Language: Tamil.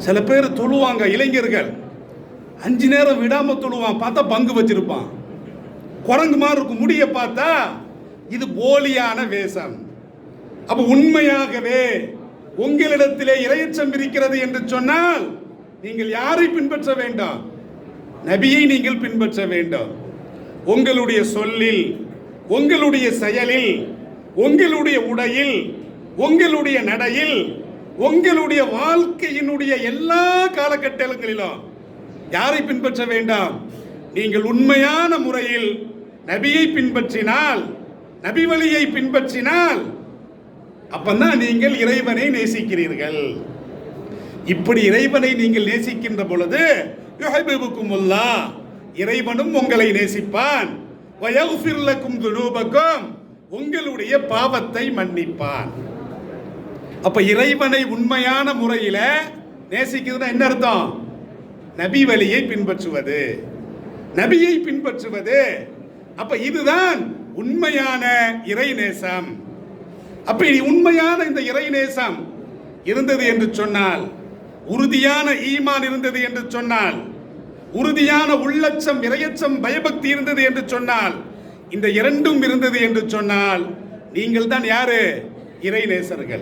சில பேர் தொழுவாங்க, இளைஞர்கள் 5 நேரம் விடாம தொழுவான், பார்த்தா பங்கு வச்சிருப்பான், குரங்கு மாதிரி இருக்கும், முடிய பார்த்தா இது போலியான வேஷம். அப்ப உண்மையாகவே உங்களிடத்திலே இறையச்சம் இருக்கிறது என்று சொன்னால் நீங்கள் யாரை பின்பற்ற வேண்டாம்? நபியை நீங்கள் பின்பற்ற வேண்டும். உங்களுடைய சொல்லில், உங்களுடைய செயலில், உங்களுடைய உடையில், உங்களுடைய நடையில், உங்களுடைய வாழ்க்கையினுடைய எல்லா காலகட்டங்களிலும் யாரை பின்பற்ற வேண்டாம்? நீங்கள் உண்மையான முறையில் நபியை பின்பற்றினால், நபி வழியை பின்பற்றினால் அப்பதான் நீங்கள் இறைவனை நேசிக்கிறீர்கள். இப்படி இறைவனை நீங்கள் நேசிக்கின்ற பொழுது யுஹிப்புக்குமுல்லாஹ், இறைவனும் உங்களை நேசிப்பான். வயக்ஃபிர் லக்கும் துனூபக்கும், உங்களுடைய பாவத்தை மன்னிப்பான். அப்ப இறைவனை உண்மையான முறையில நேசிக்கிறதுனா என்ன அர்த்தம்? நபி வழியை பின்பற்றுவது, நபியை பின்பற்றுவது. அப்ப இதுதான் உண்மையான இறைநேசம். அப்படி உண்மையான இந்த இறைநேசம் இருந்தது என்று சொன்னால், உறுதியான ஈமான் இருந்தது என்று சொன்னால், உறுதியான உள்ளச்சம், இறையச்சம், பயபக்தி இருந்தது என்று சொன்னால், இந்த இரண்டும் இருந்தது என்று சொன்னால் நீங்கள் தான் யாரு? இறைநேசர்கள்.